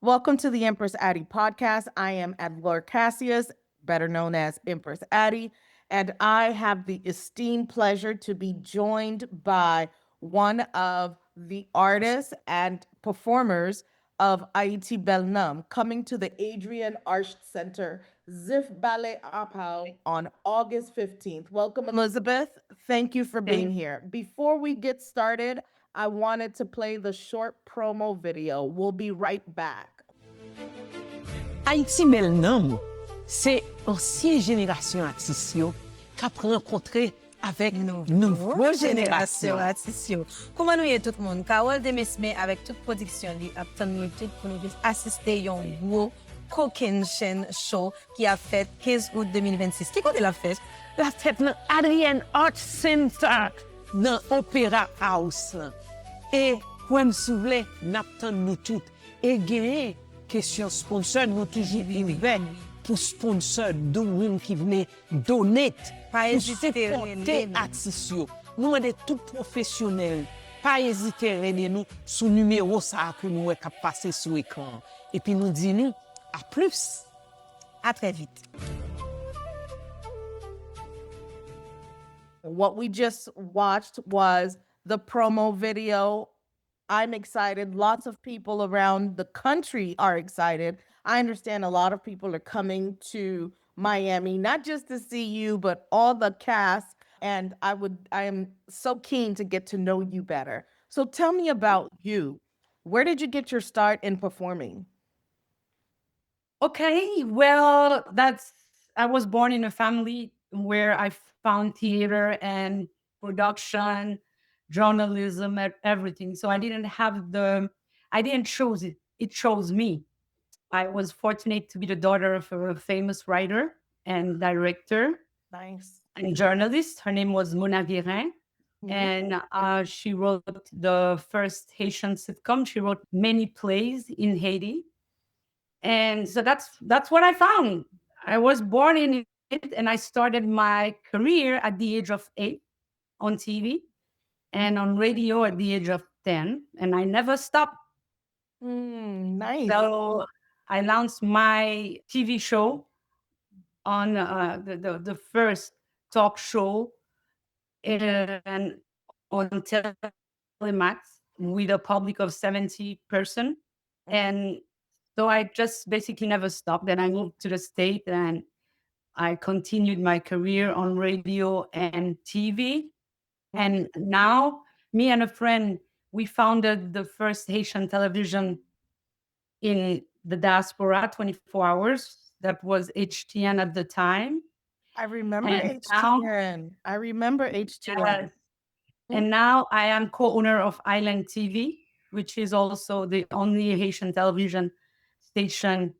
Welcome to the Empress Addie podcast. I am Adlor Cassius, better known as Empress Addie, and I have the esteemed pleasure to be joined by one of the artists and performers of Ayiti Bèl Nanm, coming to the Adrian Arts Center, Zif Ballet Apau on August 15th. Welcome, Elizabeth. Thank you for being Thank here. Before we get started, I wanted to play the short promo video. We'll be right back. Ayiti Bèl Nanm, c'est ancienne génération artiste qui a rencontré avec nouvelle génération. artistes. Comment nous y est tout le monde? Carole Demesme avec toute production li a tenu tout pour nous assister à un gros cooking show qui a fait 15 août 2026. Qui côté la fête? La fête dans Adrian Art Center, dans Opera House. Et pour me souvenir, nous nous tout. Et gagner question sponsor, nous toujours ouvert pour sponsor de monde qui venait donner. Pas Pour hésiter, supporter artistes. Nous sommes tout professionnels. Pas hésiter à aider nous sous numéro ça que nous avons passé sur l'écran. Et puis nous disons à plus. À très vite. What we just watched was the promo video. I'm excited. Lots of people around the country are excited. I understand a lot of people are coming to Miami, not just to see you, but all the cast. And I am so keen to get to know you better. So tell me about you. Where did you get your start in performing? Okay, well, I was born in a family where I found theater and production, journalism, everything. So I didn't choose it. It chose me. I was fortunate to be the daughter of a famous writer and director Nice. and journalist. Her name was Mona Guerin. And she wrote the first Haitian sitcom. She wrote many plays in Haiti. And so that's what I found. I was born in it, and I started my career at the age of 8 on TV and on radio at the age of 10, and I never stopped. Nice. So I launched my TV show on the first talk show and on Telemax with a public of 70 person. And so I just basically never stopped. Then I moved to the state and I continued my career on radio and TV. And now me and a friend, we founded the first Haitian television in the diaspora, 24 hours. That was HTN at the time. I remember And now, HTN. I remember HTN. yes. And now I am co-owner of Island TV, which is also the only Haitian television station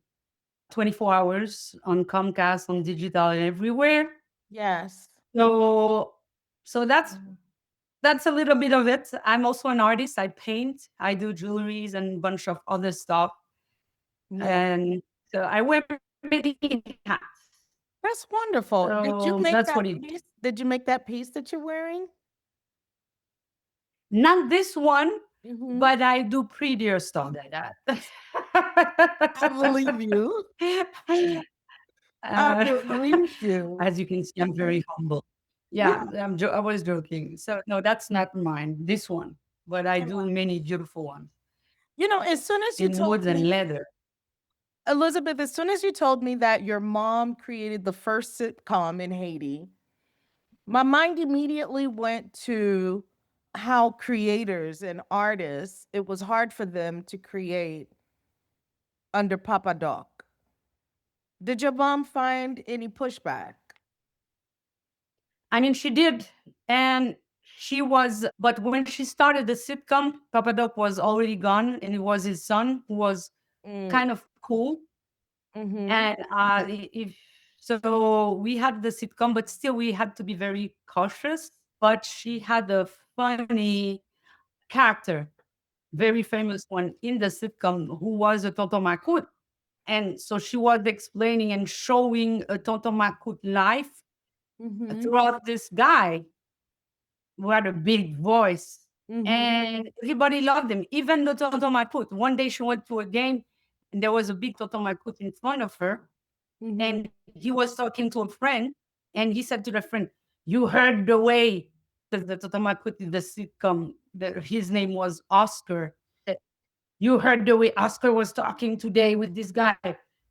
24 hours on Comcast, on digital, and everywhere. Yes. So that's a little bit of it. I'm also an artist. I paint, I do jewelries and a bunch of other stuff. And so I wear many hats. That's wonderful. Did you So make that's that what it piece? Did you make that piece that you're wearing? Not this one, Mhm. but I do prettier stuff than that. I believe you. I believe you. As you can see, I'm very humble. Yeah, I was joking. So no, that's not mine. This one, but I do many beautiful ones You know, as soon as you in told woods and me, leather. Elizabeth, as soon as you told me that your mom created the first sitcom in Haiti, my mind immediately went to how creators and artists, it was hard for them to create under Papa Doc. Did your mom find any pushback? I mean, she did, and but when she started the sitcom, Papa Doc was already gone, and it was his son who was kind of cool. Mm-hmm. And if so, we had the sitcom, but still we had to be very cautious. But she had a funny character, very famous one in the sitcom, who was a Tonton Macoute. And so she was explaining and showing a Tonton Macoute life throughout this guy who had a big voice. And everybody loved him, even the Tonton Macoute. One day she went to a game and there was a big totomakut in front of her, Mhm. and he was talking to a friend, and he said to the friend, "You heard the way the totomakut in the sitcom, his name was Oscar. You heard the way Oscar was talking today with this guy.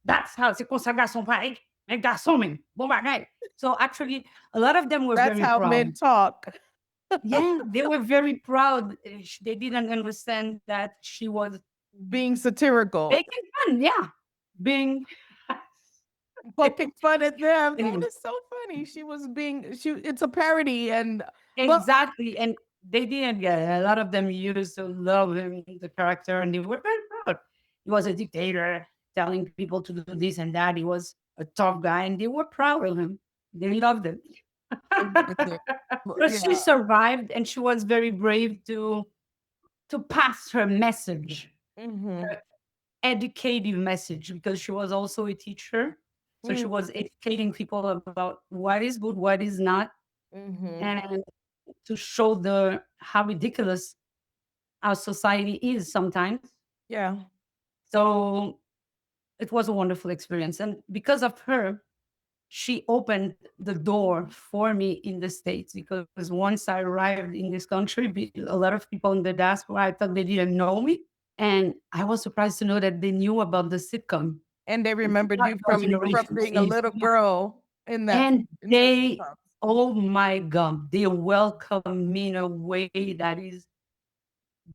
That's how c'est comme ça garçon pareil, un garçon même, bon bagay." So actually, a lot of them were That's very how proud. men talk. Yeah, they were very proud. They didn't understand that she was Being satirical, making fun. Yeah, being poking fun at them. That Anyway, is so funny. She was being it's a parody and but exactly. And they didn't get it. A lot of them used to love him, the character, and they were very proud. He was a dictator telling people to do this and that. He was a tough guy, and they were proud of him. They loved it. But she yeah. survived, and she was very brave to pass her message, Mhm. educative message, because she was also a teacher. So she Mm. was educating people about what is good, what is not, Mhm. and to show the how ridiculous our society is sometimes. Yeah. So it was a wonderful experience. And because of her, she opened the door for me in the States, because once I arrived in this country, a lot of people in the diaspora, I thought they didn't know me. And I was surprised to know that they knew about the sitcom. And they It's remembered not you your from generation. being a little girl in that And in those they, sitcoms. oh my God, they welcome me in a way that is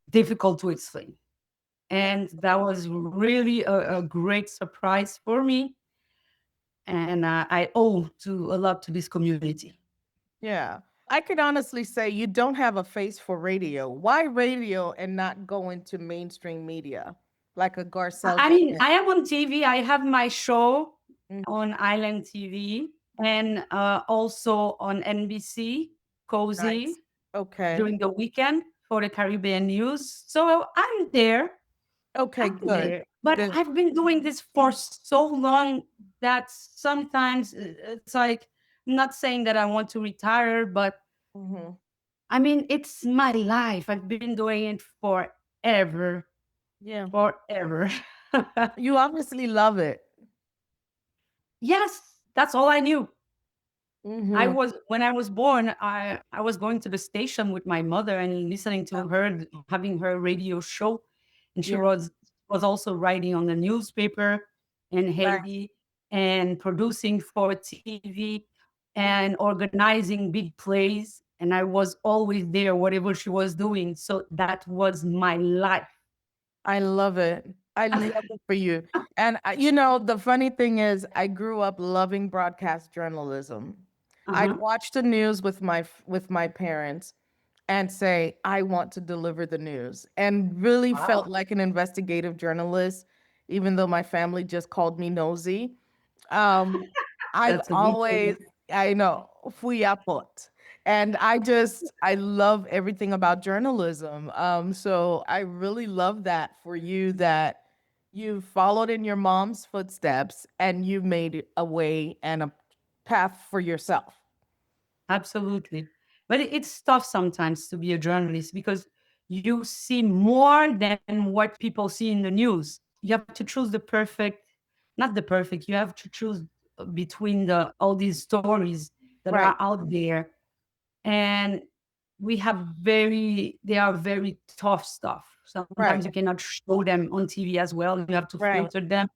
difficult to explain. And that was really a great surprise for me. And I owe to a lot to this community. Yeah. I could honestly say you don't have a face for radio. Why radio and not go into mainstream media like a Garcelle I mean, Davis? I am on TV. I have my show Mm. on Island TV, and also on NBC, Nice. Cozy, Okay. during the weekend for the Caribbean news. So I'm there. Okay, I'm good. there. But Good. I've been doing this for so long that sometimes it's like, I'm not saying that I want to retire, but Mhm. I mean, it's my life. I've been doing it forever, Yeah. forever. You obviously love it. Yes, that's all I knew. Mhm. When I was born, I was going to the station with my mother and listening to her, having her radio show, and she Yeah. was also writing on the newspaper in Right. Haiti, and producing for TV, and organizing big plays, and I was always there whatever she was doing. So that was my life. I love it. I love it for you. And you know, the funny thing is, I grew up loving broadcast journalism. I'd Uh-huh. watch the news with with my parents and say, I want to deliver the news, and really felt Wow. like an investigative journalist, even though my family just called me nosy. Um, I've That's a good always, thing. I know, fui a pot. And I love everything about journalism. So I really love that for you that you followed in your mom's footsteps and you made a way and a path for yourself. Absolutely. But it's tough sometimes to be a journalist because you see more than what people see in the news. You have to choose the perfect, not the perfect, you have to choose between the all these stories that Right, are out there. And we have they are very tough stuff. Sometimes right, you cannot show them on TV as well. You have to right. filter them.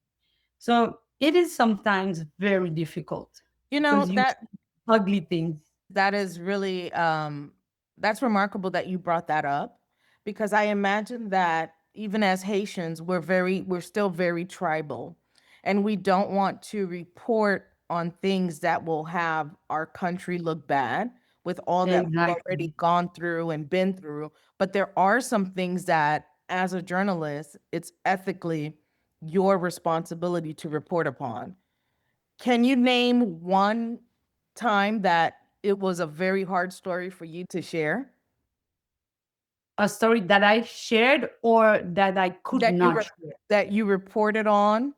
So it is sometimes very difficult You know, because you see ugly things. that is really that's remarkable that you brought that up because I imagine that even as Haitians, we're still very tribal and we don't want to report on things that will have our country look bad with all that we've already Exactly. gone through and been through. But there are some things that as a journalist, it's ethically your responsibility to report upon. Can you name one time that it was a very hard story for you to share? A story that I shared or that I could That you not re share. that you reported on?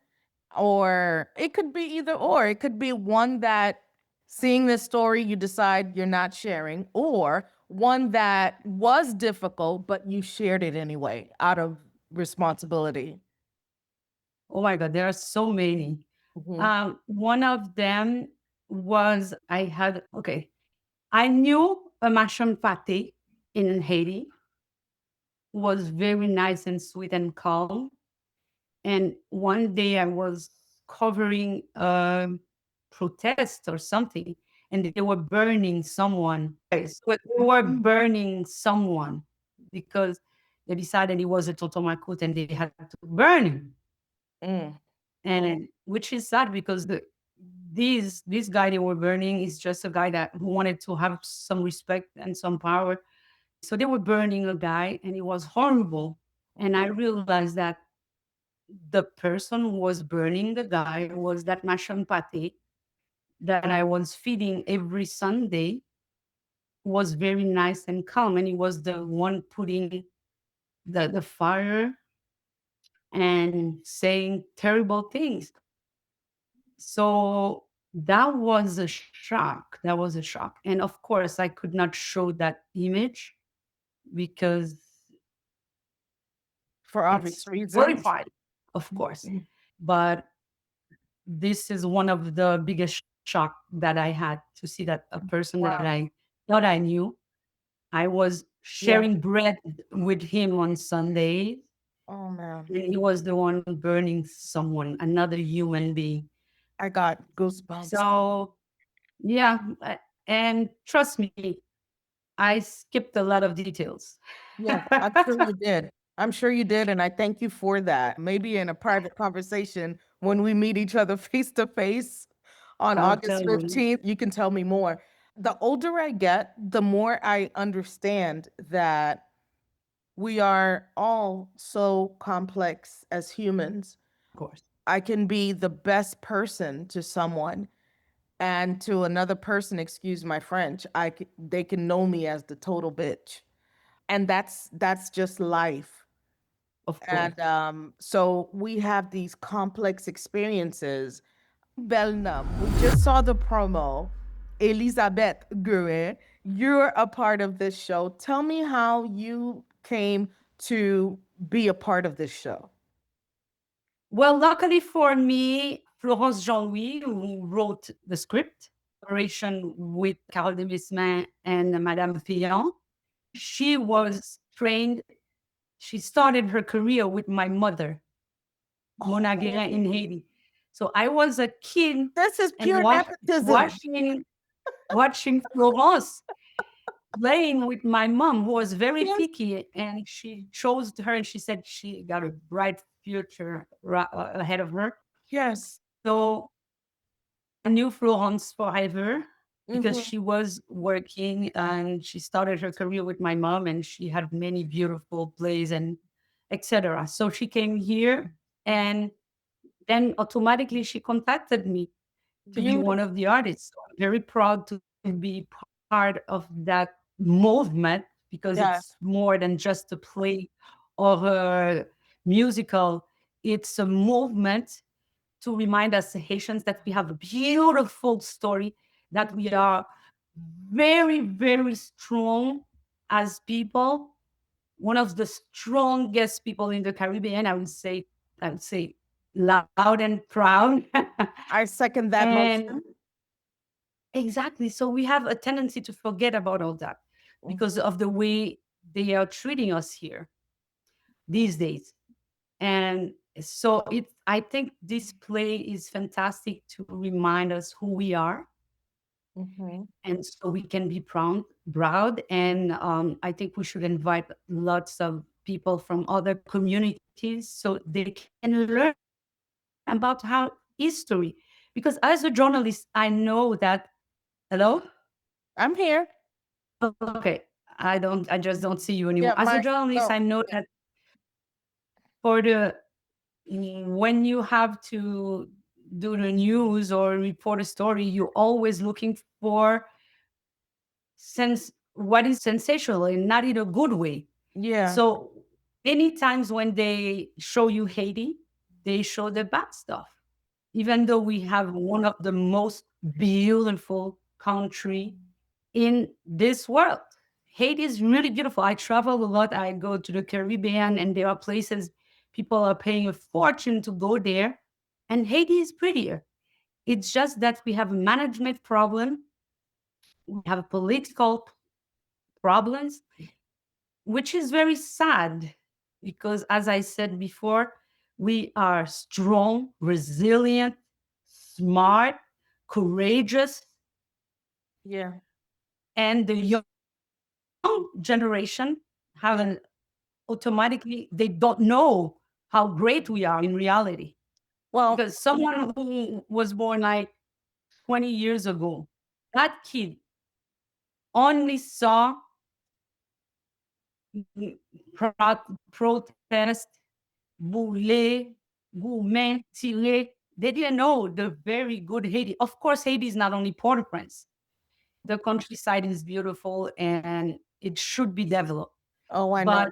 Or it could be either or. It could be one that seeing this story, you decide you're not sharing, or one that was difficult, but you shared it anyway out of responsibility. Oh my God, there are so many. Mhm. One of them was I knew a machon pate in Haiti was very nice and sweet and calm. And one day I was covering a protest or something, and they were burning someone. Yes, but they were burning someone because they decided he was a Totomakut and they had to burn him. Mm. And which is sad because this guy they were burning is just a guy that who wanted to have some respect and some power. So they were burning a guy and it was horrible. And I realized that the person who was burning the guy was that machon pate that I was feeding every Sunday, was very nice and calm. And he was the one putting the fire and saying terrible things. So that was a shock. That was a shock. And of course, I could not show that image because For obvious it's very reasons. private, of course. But this is one of the biggest shock that I had to see that a person that Wow. I thought I knew, I was Yeah. sharing bread with him on Sundays, Oh man. and he was the one burning someone, another human being. I got goosebumps. So yeah, and trust me, I skipped a lot of details. Yeah, I'm sure you did. I'm sure you did, and I thank you for that. Maybe in a private conversation when we meet each other face to face on I'll tell August you. 15th, you can tell me more. The older I get, the more I understand that we are all so complex as humans. Of course. I can be the best person to someone, and to another person, excuse my French, they can know me as the total bitch. And that's just life. Of course. And so we have these complex experiences. Bèl Nanm, we just saw the promo. Elizabeth Guerin, you're a part of this show. Tell me how you came to be a part of this show. Well, luckily for me, Florence Jean-Louis, who wrote the script, collaboration with Carole Desmismes and Madame Fillon, she was trained. She started her career with my mother, Mona Guerin, in Haiti. So I was a kid This is and pure nepotism. watching Florence playing with my mom, who was very Yes. picky, and she chose her, and she said she got a bright future ahead of her. Yes. So I knew Florence forever because Mhm. she was working and she started her career with my mom, and she had many beautiful plays and etc. So she came here, and then automatically she contacted me to be one Beautiful. of the artists. So I'm very proud to be part of that movement because Yes. it's more than just a play or a musical. It's a movement to remind us Haitians that we have a beautiful story, that we are very, very strong as people. One of the strongest people in the Caribbean, I would say loud and proud. I second that And motion. exactly. So we have a tendency to forget about all that because Mhm. of the way they are treating us here these days. And so I think this play is fantastic to remind us who we are. Mhm. And so we can be proud. And I think we should invite lots of people from other communities so they can learn about how history. Because as a journalist, I know that. Hello? I'm here. Okay. I just don't see you anymore. Yeah, As a my journalist, no. I know that for the when you have to do the news or report a story, you're always looking for what is sensational and not in a good way. Yeah. So many times when they show you Haiti, they show the bad stuff. Even though we have one of the most beautiful country in this world. Haiti is really beautiful. I travel a lot. I go to the Caribbean, and there are places People are paying a fortune to go there, and Haiti is prettier. It's just that we have a management problem, we have political problems, which is very sad because, as I said before, we are strong, resilient, smart, courageous, Yeah. and the young generation haven't automatically, they don't know how great we are in reality. Well, Because someone who was born like 20 years ago, that kid only saw protest, boulet, gourmet, tiré. They didn't know the very good Haiti. Of course, Haiti is not only Port-au-Prince. The countryside is beautiful and it should be developed. oh, I know. But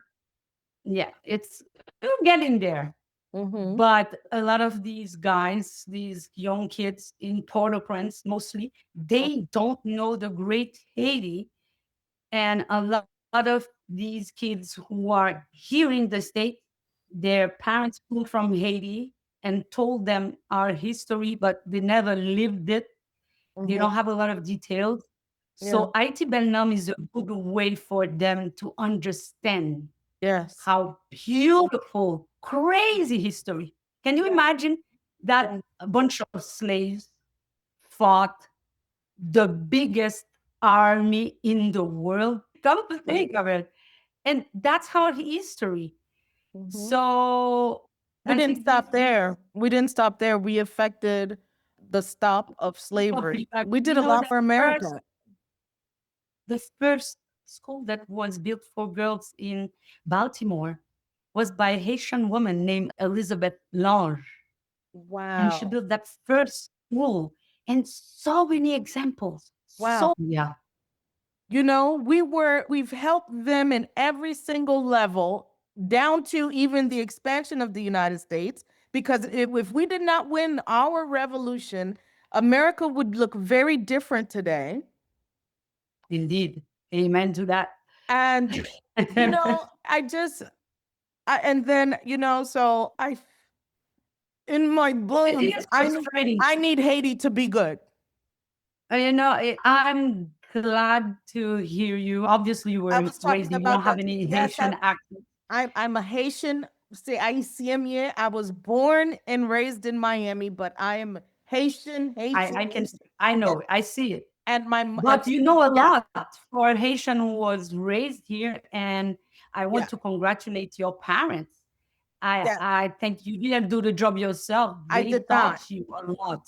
yeah, it's we're getting there. Mm-hmm. But a lot of these guys, these young kids in Port-au-Prince mostly, they don't know the great Haiti. And a lot of these kids who are here in the state, their parents flew from Haiti and told them our history, but they never lived it. They Mm-hmm. don't have a lot of details. Yeah. So Ayiti Bèl Nanm is a good way for them to understand Yes. how beautiful, crazy history. Can you imagine that a bunch of slaves fought the biggest army in the world? Come to think of it. And that's our history. Mm-hmm. So We I didn't think stop there. We didn't stop there. We affected the stop of slavery. We did a lot for America. the first school that was built for girls in Baltimore was by a Haitian woman named Elizabeth Guerin. And she Wow. built that first school. And so many examples. Wow. So yeah. You know, we've helped them in every single level, down to even the expansion of the United States. Because if we did not win our revolution, America would look very different today. Indeed. Amen to that. And, you know, and then, you know, so in my bones, It is frustrating. I need Haiti to be good. You know, I'm glad to hear you. Obviously, you I were was talking raised, you don't about have that. any Yes, Haitian accent. I'm a Haitian. C'est haïtien. I was born and raised in Miami, but I am Haitian, I Haitian, can, I and, know, I see it. and my But you know a yeah, lot for a Haitian who was raised here, and I want yeah, to congratulate your parents. yeah. I think you didn't do the job yourself. I They did not. taught you a lot.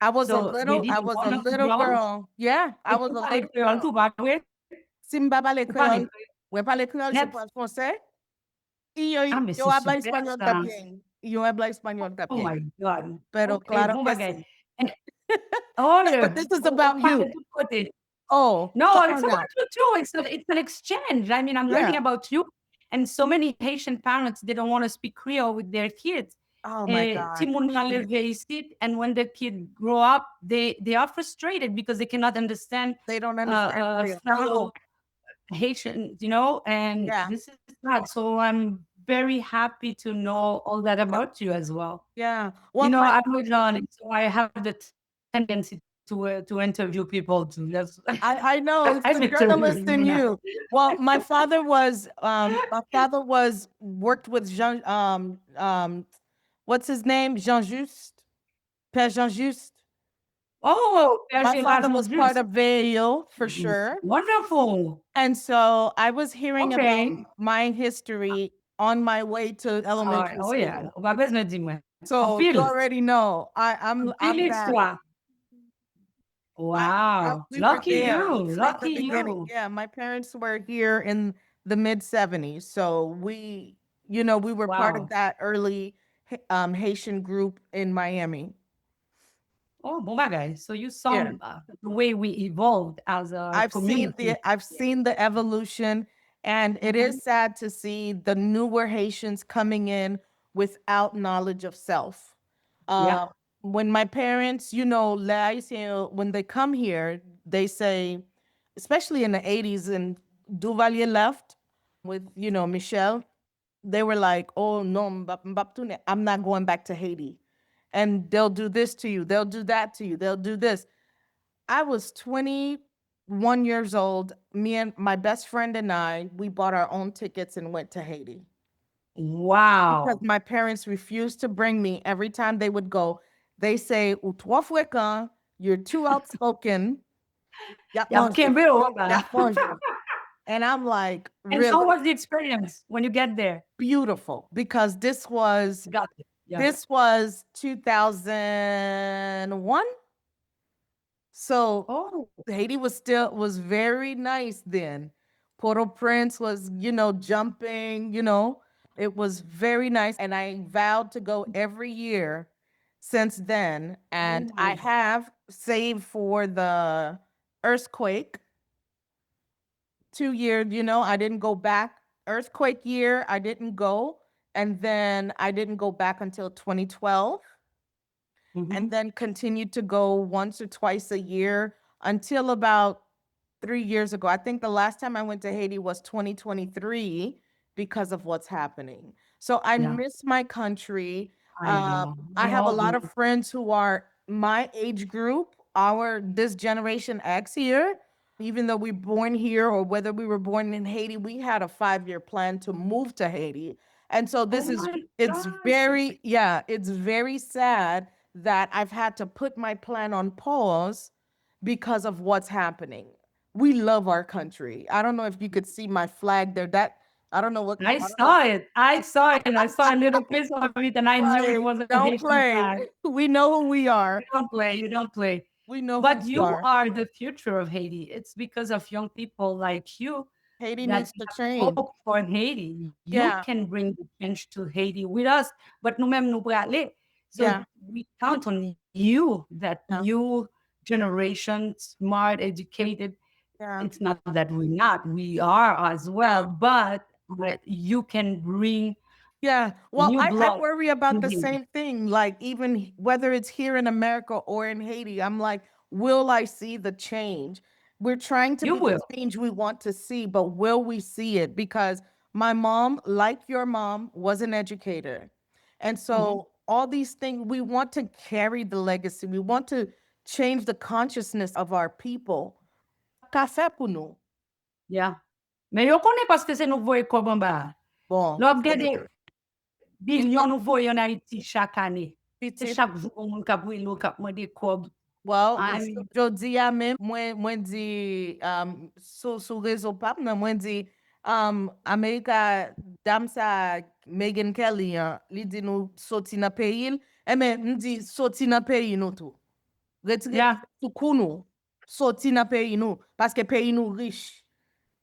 I was a So they little. did I a was a wonderful little job. girl. Yeah, I Et was tu a parles little créole, tu girl. parles vrai? Si m pa pale Tu parles créole, créole. ouais, parle créole, je Net. parle français. Y Ah, mais yo c'est habla super español ça. también. Yo habla español Oh también. my God. Pero Okay, claro bon que bagay. sí. And, oh, But this is on about parle de you. tous côtés. Oh, No, come it's on about now. you too. It's an exchange. I mean, I'm learning Yeah. about you. And so many Haitian parents, they don't want to speak Creole with their kids. Oh my Ti God. moun nan leve ici, and when the kid grow up, they are frustrated because they cannot understand They don't understand Creole. fellow Haitian, you know, and Yeah. this is sad. So I'm very happy to know all that about you as well. Yeah. You Well, know, I'm a journalist, so I have the tendency to interview people too. That's I know it's I'm the journalist interviewing in you now. you. Well, my father was worked with what's his name? Jean Juste. Père Jean Juste. Oh, My Père father was part Juste. of VAO for sure. Wonderful. And so I was hearing about Okay. my history on my way to elementary Oh yeah. school. On va besoin de dire. En So you pile. already know En I'm pile that. histoire. Wow. We were Lucky there you. from the Lucky beginning. you. Yeah, my parents were here in the mid 70s. So we were part of Wow. that early Haitian group in Miami. Oh, bon bagay. So you saw Yeah. the way we evolved as a community. I've seen the evolution, and it is sad to see the newer Haitians coming in without knowledge of self. Yeah. When my parents, les Haitians, when they come here, they say, especially in the 80s, and Duvalier left with, Michel. they were like, "Oh no, I'm not going back to Haiti." And they'll do this to you, they'll do that to you, they'll do this. I was 21 years old. Me and my best friend and we bought our own tickets and went to Haiti because Wow. my parents refused to bring me. Every time they would go, they say, "Ou trop fréquent, you're too outspoken. Y'a Yeah, mangé, can't be over. y'a mangé." And I'm like, And how really was the experience when you get there? beautiful because Got it. Yeah. this was 2001. So Oh, Haiti was very nice then. Port-au-Prince was, jumping, it was very nice. And I vowed to go every year since then. And I oh, have saved for the earthquake 2 years, I didn't go back. Earthquake year, I didn't go. And then I didn't go back until 2012 and mhm. then continued to go once or twice a year until about 3 years ago. I think the last time I went to Haiti was 2023 because of what's happening. So I Yeah, miss my country. I know. I We have a all lot do. of friends who are my age group, this generation X here. Even though we born here or whether we were born in Haiti, we had a 5-year plan to move to Haiti. And so Oh this is my it's gosh. very, yeah, it's very sad that I've had to put my plan on pause because of what's happening. We love our country. I don't know if you could see my flag there. I don't know what I saw it. I saw it. I saw a little piece of it and I knew it play. was a Don't Haitian play. flag. We know who we You are. don't play. You don't play. We know who But we you are. are the future of Haiti. It's because of young people like you Haiti that needs to have change. hope for Haiti. You Yeah. can bring the change to Haiti with us, but nous-mêmes nous aller. So Yeah. we count on you, that Yeah. new generation, smart, educated. Yeah. It's not that we're not, we are as well, but you can bring Yeah. Well, new I blood worry to about the Haiti. same thing. Like, even whether it's here in America or in Haiti, I'm like, will I see the change? We're trying to You be the will. change we want to see, but will we see it? Because my mom, like your mom, was an educator. And Mhm. so all these things, we want to carry the legacy. We want to change the consciousness of our people. Café pour nous. Yeah. Mais yo connaît parce que c'est nouveau et comme en bas. Bon, L'on regarde billion nouveau en Haïti chaque année. C'est petit. chaque jour on ka brûle ou ka demander kob. Well, I mean, jodi a même mwen di sou rezo pap nan mwen di Amerika dam sa Megan Kelly li di nou soti nan peyil, men m di soti nan peyi nou tou. Retire yeah. sou kou nou, soti nan peyi nou, paske peyi nou riche.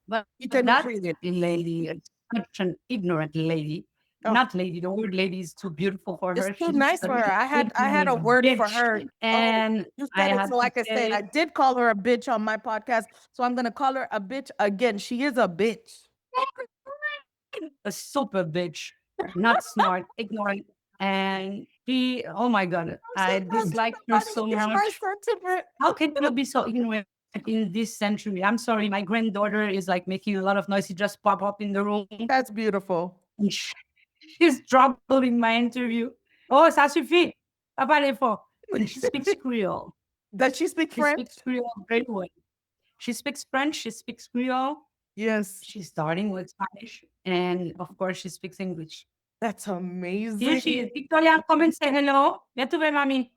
But Ite nou that kreye. lady is such an ignorant lady. Oh, Not lady, the word lady is too beautiful for it's her. too She's nice an for her. I had a ignorant word for bitch. her. Oh, And you I said it have so I to could say it. I say, did call her a bitch on my podcast, so I'm gonna call her a bitch again. She is a bitch. a super bitch, not smart, ignorant. And she, oh my God, I dislike her Somebody so hear my much. sentiment. How can you be so ignorant in this century? I'm sorry, my granddaughter is like making a lot of noise. She just pop up in the room. That's beautiful. And she's troubling my interview. Oh, ça suffit. Pas parler fort. And she speaks Creole. Does she speak She speaks French? Creole very well. She speaks French. She speaks Creole. Yes. She's starting with Spanish. And of course, she speaks English. That's Here amazing. she is. Victoria, come and say hello. Viens tu ver, mami.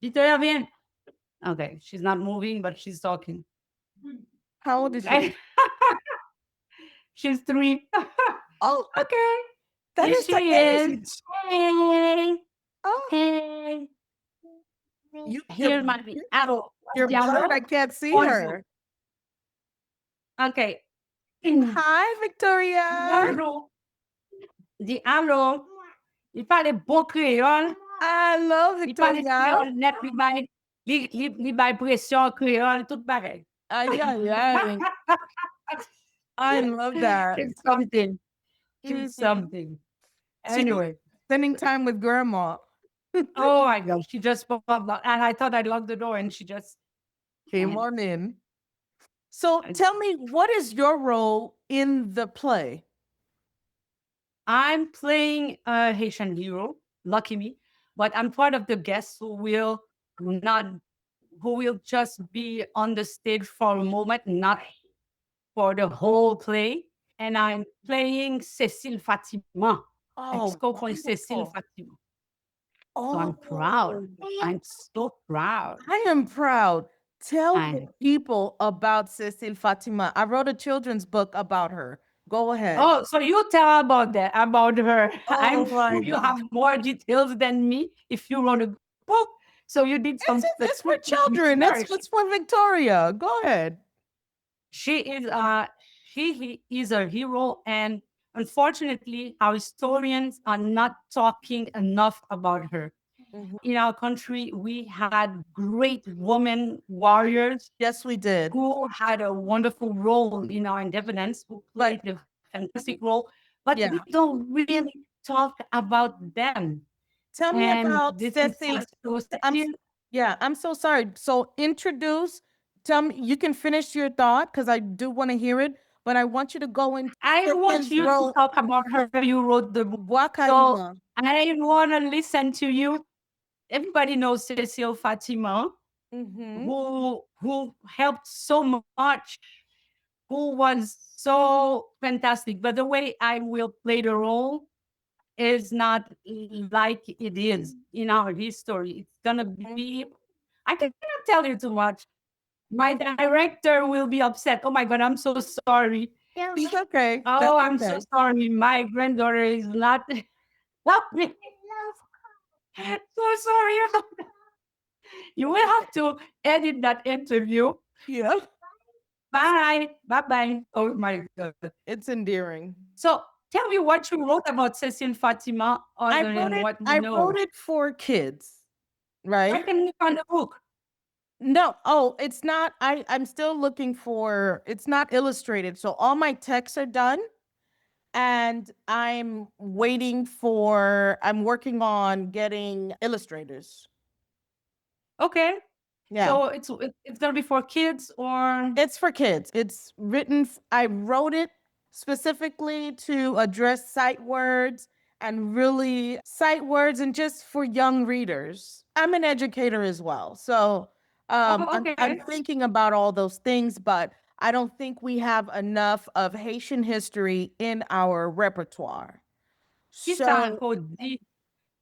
Victoria, viens. Okay, she's not moving, but she's talking. How old is she? She's 3. Oh, Okay, that here is the she age. is. Hey, Oh, hey. you're, Here, my adult. you're blurred. I can't see her. Okay. Hi, Victoria. Bonjour. Dis allô. Il parle bon créole. I love Il parle Victoria. créole net. Il bail pression créole, tout pareil. Ay, ay, ay. I love that. She's something. She's Mhm. something. She's Anyway. spending time with grandma. Oh my God. She just popped up. And I thought I'd lock the door and she just Came came. on in. So And tell me, what is your role in the play? I'm playing a Haitian hero, lucky me, but I'm part of the guests not who will just be on the stage for a moment, not for the whole play. And I'm playing Cécile Fatima, Oh, ex-co Cécile wonderful. Fatima. So I'm proud. Oh, I'm so proud. I am proud. Tell the I people about Cecile Fatima. I wrote a children's book about her. Go ahead. Oh, so you tell about her. I'm Oh my sure you God. have more details than me if you wrote a book. So you did some It's for children. That's research. what's for Victoria. Go ahead. She is he is a hero, and unfortunately, our historians are not talking enough about her. Mhm. In our country, we had great women warriors Yes, we did. who had a wonderful role in our independence, who played a fantastic role, but Yeah. we don't really talk about them. Tell me And about this is Cecile. so I'm sad. yeah, I'm so sorry. So introduce, tell me, you can finish your thought because I do want to hear it, but I want you to go into I want Cecile's you to role. talk about her. You wrote the book. So Wakaima. I want to listen to you. Everybody knows Cecile Fatima, Mm-hmm. who helped so much, who was so fantastic. But the way I will play the role is not like it is in our history. It's gonna be. I cannot tell you too much. My director will be upset. Oh my God, I'm so sorry. Yeah, it's okay. That's Oh, I'm so okay. sorry. My granddaughter is not helping. So sorry. You will have to edit that interview. Yeah. Bye. Bye bye. Oh my God. It's endearing. So tell me what you wrote about Cecile Fatima I other wrote than it, what we I know. wrote it for kids, Where right? can we find the book? No, oh, it's not. I'm still looking for, it's not illustrated. So all my texts are done and I'm working on getting illustrators. Okay. Yeah. So it's gonna be for kids or It's for kids. It's written, I wrote it specifically to address sight words and really sight words and just for young readers. I'm an educator as well. So oh I'm okay. thinking about all those things, but I don't think we have enough of Haitian history in our repertoire. Qui sa So, ko di?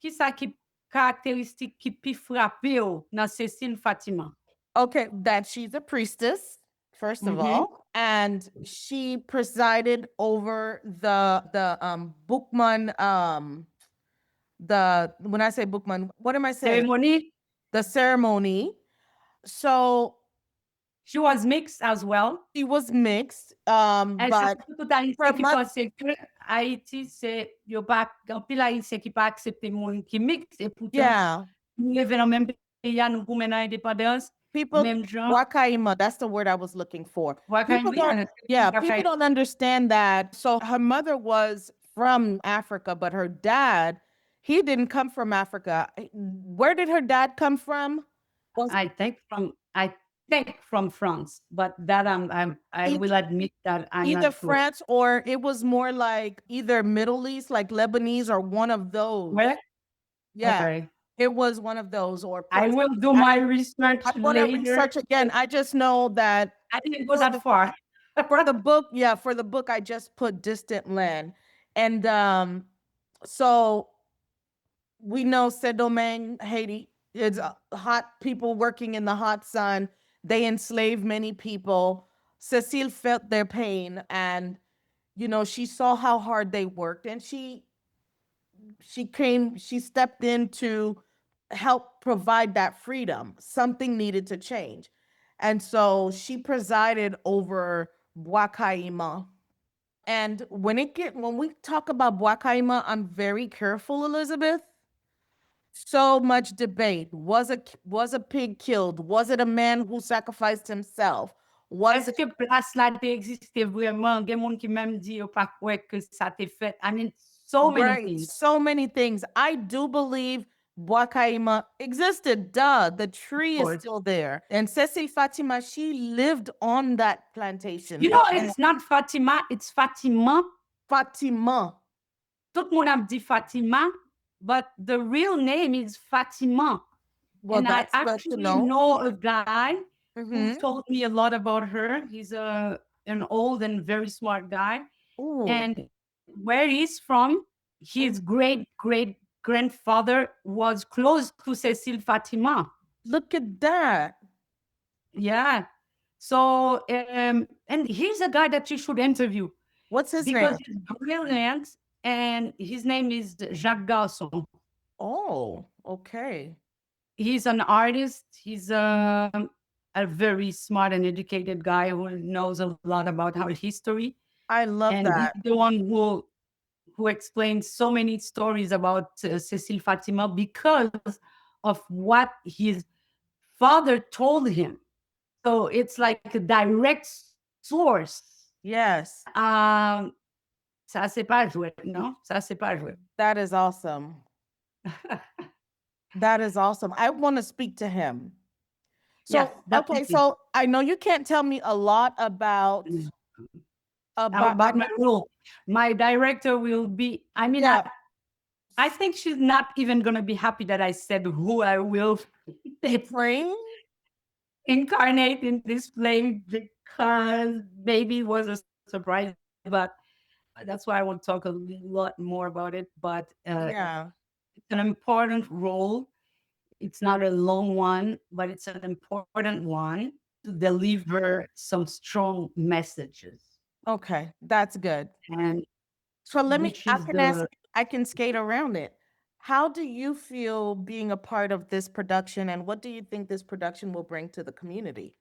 Qui sa ki karakteristik ki pi frape yo nan Cecile Fatima? okay, that she's a priestess, first of Mm-hmm. all, and she presided over the bookman the when I say bookman, what am I saying? Ceremony. The ceremony. So She was mixed as well. she was mixed, And sa but tout Haïtien her ki mother, pense ke Haïti se yo pa, pil Haïtien ki pa aksepte moun ki mix, et pourtant, yeah, nou leve nan menm peyi a nou pou men nan independance, people menm jan, Wakaima, that's the word I was looking for. wakay mi an, Yeah, people don't understand that. So her mother was from Africa, but her dad, he didn't come from Africa. Where did her dad come from? Was I think from France, but that I e- will admit that I'm either not sure. France or it was more like either Middle East, like Lebanese or one of those. Where? Yeah, Okay. it was one of those or I Persian. will do I, my research I want to later. research again. I just know that I didn't go that far. for the book, yeah, for the book, I just put distant land. And so we know Saint Domingue, Haiti, it's hot people working in the hot sun. They enslave many people. Cecile felt their pain and she saw how hard they worked and she stepped in to help provide that freedom. Something needed to change. And so she presided over Bwakaima. And when we talk about Bwakaima, I'm very careful, Elizabeth. So much debate. Was a pig killed? Was it a man who sacrificed himself? Was it Est-ce que place la te existe vraiment? Gen moun ki même di yo pa kwe ke sa te fet. I mean, so many right? things. So many things. I do believe Bwakaima existed. Duh, the tree is course. still there. And Cecil Fatima, she lived on that plantation. You know, And it's not Fatima, it's Fatima. Fatima. tout le monde a dit Fatima, but the real name is Fatima. Well, And I that's good to actually know. know a guy who Mm-hmm. told me a lot about her. He's an old and very smart guy. Ooh. And where he's from, his great great grandfather was close to Cecile Fatima. Look at that. Yeah. So, and he's a guy that you should interview What's his because name? he's brilliant. And his name is Jacques Garçon. Oh, okay. He's an artist. He's a very smart and educated guy who knows a lot about our history. I love And he's that. the one who explains so many stories about Cecile Fatima because of what his father told him. So it's like a direct source. Yes, Ça c'est pas joué, non? Ça c'est pas joué. that is awesome. That is awesome. I want to speak to him. Yes, So, okay, definitely. so I know you can't tell me a lot about About my role. My director will be, I mean, yeah, I think she's not even going to be happy that I said who I will frame. incarnate in this play because maybe it was a surprise, but that's why I want to talk a lot more about it. But Yeah. it's an important role. It's not a long one, but it's an important one to deliver some strong messages. Okay, that's good. And So let me, which I is can ask, the I can skate around it. How do you feel being a part of this production, and what do you think this production will bring to the community?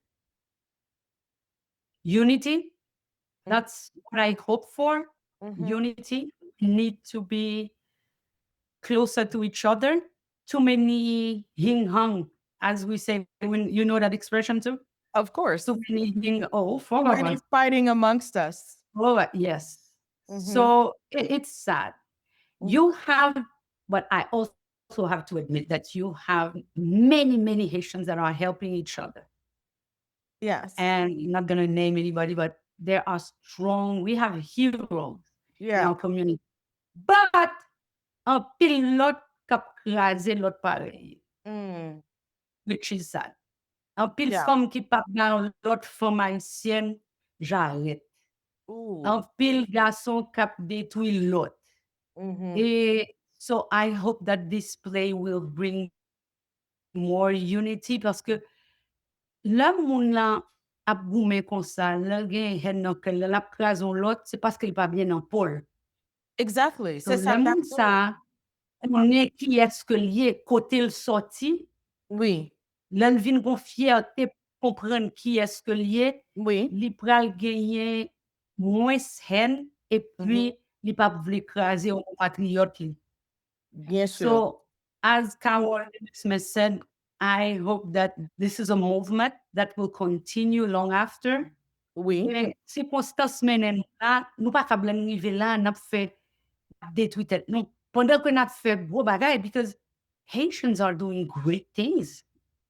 unity. That's what I hope for. Mm-hmm. Unity. We need to be closer to each other. Too many yin hang, as we say. When you know that expression too. Of course. Too many yin. Oh, Too many fighting amongst us. oh, yes. Mm-hmm. So it's sad. You have, but I also have to admit that you have many Haitians that are helping each other. Yes. And I'm not going to name anybody, but there are strong, we have heroes in Yeah. our community. But un pile lot kap krasé lot pareil, Mm. which is sad. Un pile Yeah. femme qui pa nan lot femme haïtienne, j'arrête. Ooh. Un pile garçon kap détruit l'autre. Mm-hmm. Et so I hope that this play will bring more unity parce que le moun la ap goumen kon sa, le gen hen nan kel, le ap krason l'autre, c'est parce qu'il pa bien nan pôle. Exactly. So C'est ça. le moun sa, konnen qui est-ce que lié, kote l sorti, Oui. l'en vin kon fierté comprendre qui est-ce que lié, Oui. li pral genyen moins haine, et puis li pa vle kraser ou patriote li. Bien sûr. So, as Carol Smith said, I hope that this is a movement that will continue long after. Oui. Et circonstances menen là, nous pas capable arriver là, n'a fait détruire tête. Non, pendant que n'a fait gros bagaille, because Haitians are doing great things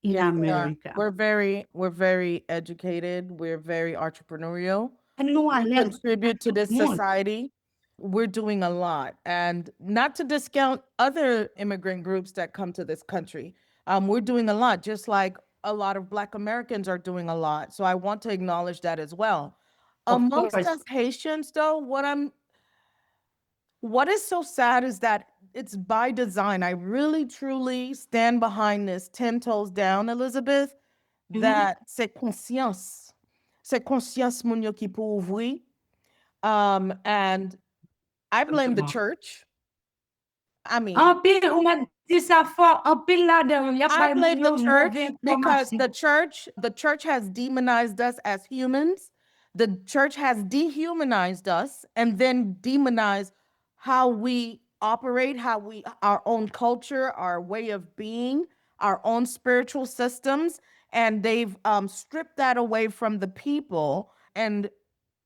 in Yes, we are. America. We're very educated. We're very entrepreneurial. And nous We allons contribute to this monde. society. We're doing a lot, and not to discount other immigrant groups that come to this country. We're doing a lot, just like a lot of Black Americans are doing a lot. So I want to acknowledge that as well. Of Amongst course. us Haitians, though, what is so sad is that it's by design. I really truly stand behind this 10 toes down, Elizabeth, that c'est conscience. C'est conscience moun yo ki pou ouvri. And I blame the church. I mean, En pile, ou m'a dit ça fort, en pile là-dedans, y a I pas blame the moun yo church mauvais because information. the church has demonized us as humans. The church has dehumanized us and then demonized how we operate, our own culture, our way of being, our own spiritual systems, and they've stripped that away from the people. And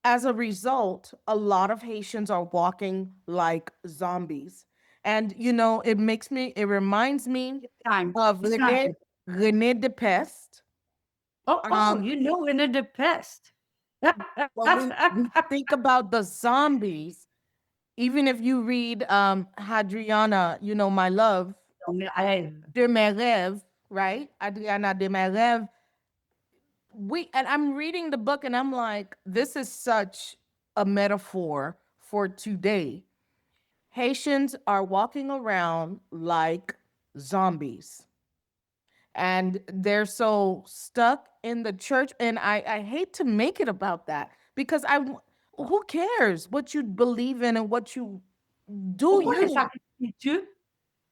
as a result, a lot of Haitians are walking like zombies. And it reminds me Time. of It's time. René de Pest. You know, we're the best. When we think about the zombies Even if you read Hadriana, you know, my love, Dans mes rêves. de mes rêves, right? Adriana de mes rêves. And I'm reading the book and I'm like, this is such a metaphor for today. Haitians are walking around like zombies. And they're so stuck in the church. And I hate to make it about that because who cares what you believe in and what you do Pourquoi les you? sacrifices,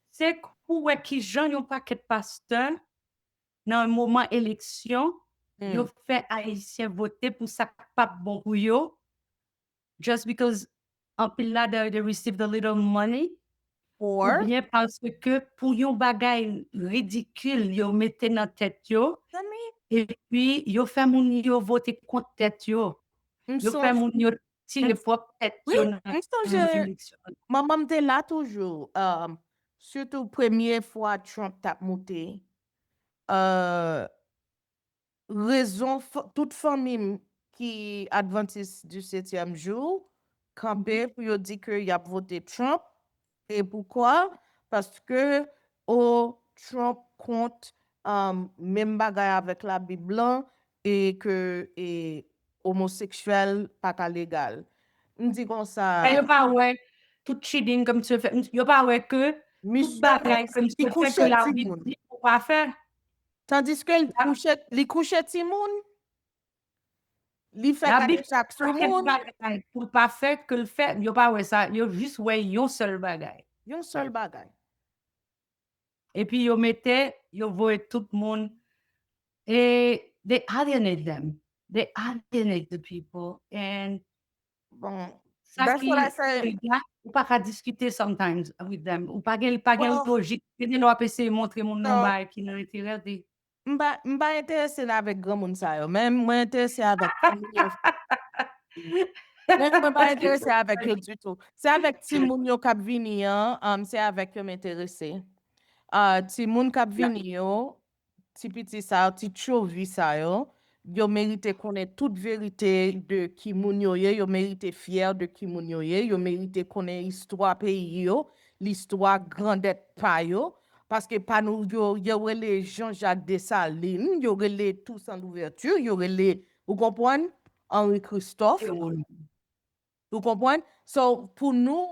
c'est quoi qui gens yon paquet pasteur dans un moment élection, yo Mm. fait haïtien voter pour ça pas bon pour yo, just because en pile là they receive the little money, ou Or bien parce que pour yon bagay ridicule yo mette dans tête yo, let me et puis yo fait moun yo voter contre tête yo. Yo fait moun yo tirer propre tête oui, yo dans élection. maman était là toujours. Surtout première fois Trump t'a monté. Euh, toute famille qui adventiste du 7e jour, campé pour yo dire que y a voté Trump. Et pourquoi? Parce que Trump compte même bagaille avec la Bible blanc et que homosexuel pas qu'à légal. On dit comme Et ça, yo pas ouais, tout cheating comme tu fais, yo pas ouais que tout Michel, bagay comme il tu fais que couchait la Bible Timoun. dit faut pas faire. Tandis que La, il couchait Timoun, il fait la Bible chaque paquet monde, bagay pour pas faire que le fait, yo pas ouais ça, yo juste ouais yon seul bagay. un seul bagay. Et puis yo mettait, yo voyait tout le monde et they alienate them. They alienate the people and Bon, ça that's what I qui say. ou pas qu'à discuter sometimes with them, ou pas gen Well, logique, et nous essayer montrer mon nom no, qui n'a intérêt de m'ba intéressé avec grand moun sa yo. Même moi intéressé avec Timoun yo. Même moi pas intéressé avec eux du tout. C'est avec Timoun yo k'ap vini an, c'est avec eux m'intéressé. Timoun k'ap vini yo, ti piti sa yo, ti chovi sa yo mérite connaître toute vérité de qui moun yo mérite fier de qui moun yo mérite connaître histoire pays yo, l'histoire grandette pa yo, parce que pa nou yo relé Jean-Jacques Dessalines, yo relé Toussaint l'ouverture, yo relé, vous comprenez? Henri Christophe, vous comprenez? So, pour nous,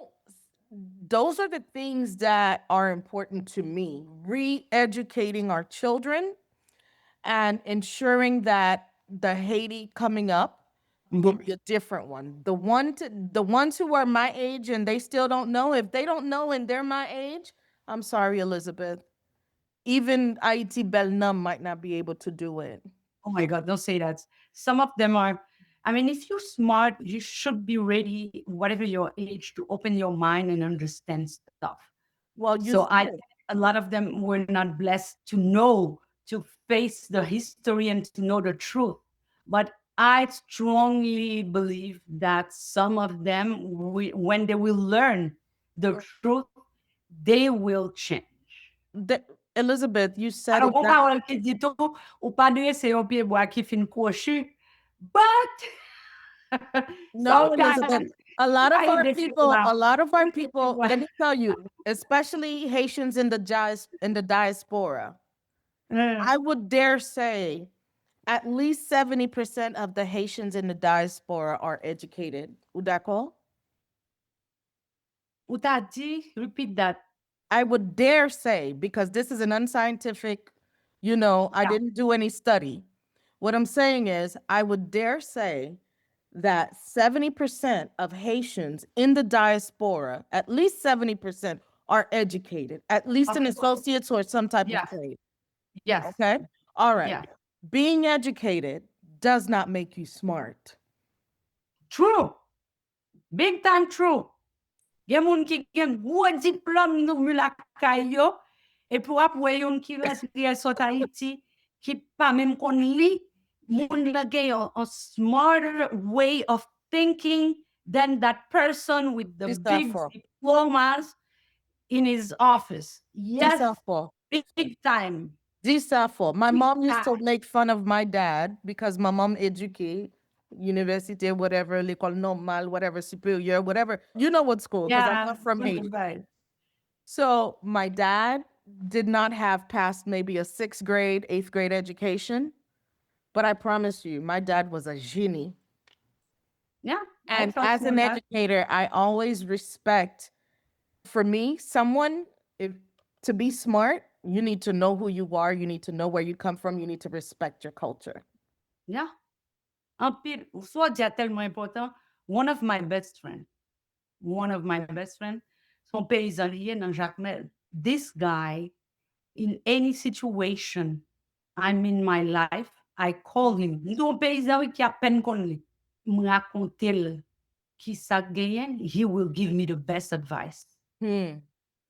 those are the things that are important to me. Re-educating our children and ensuring that the Haiti coming up will be a different one. The ones who are my age and they still don't know, if they don't know and they're my age, I'm sorry, Elizabeth. Even Ayiti Bèl Nanm might not be able to do it. Oh my God, don't say that. Some of them are, I mean, if you're smart, you should be ready, whatever your age, to open your mind and understand stuff. Well, you So said it. a lot of them were not blessed to know, to face the history and to know the truth. But I strongly believe that some of them, when they will learn the truth, they will change. Elizabeth, you said Alors, it. on parle qui dit tout, ou pas de c'est un pied bois qui fin crochu, but No, sometimes Elizabeth. A lot of I our just people, laugh. let me tell you, especially Haitians in the diaspora, I would dare say at least 70% of the Haitians in the diaspora are educated. Ou d'accord? Ou t'as dit, repeat that. I would dare say, because this is an unscientific, I Yeah. didn't do any study. What I'm saying is, I would dare say that 70% of Haitians in the diaspora, at least 70%, are educated, at least an associate's or some type Yes. of trade. Yes. Okay? All right. Yeah. Being educated does not make you smart. True. Big time true. Gen moun ki gen gwo diplôme nou mu la kay yo, et pour apwe yon ki rentre sot Haiti, ki pa même kon li, moun la gen a smarter way of thinking than that person with the This big for diplomas in his office. Yes, this for big time. this for. My Big mom used to time. make fun of my dad because my mom educated. université, whatever, l'école normale, whatever, supérieur, whatever. You know what school, because I'm Yeah, not from Haiti. right. So my dad did not have past maybe a 6th grade, 8th grade education, but I promise you, my dad was a genie. Yeah, I And felt as for an that. educator, I always respect, for me, someone, if to be smart, you need to know who you are, you need to know where you come from, you need to respect your culture. Yeah. En pile, soit dia tellement important. One of my best friend, son paysan lié dans Jacmel. This guy, in any situation I'm in my life, I call him. Son paysan qui a peine qu'on li. Me raconte qui sa gagne, he will give me the best advice. Hmm.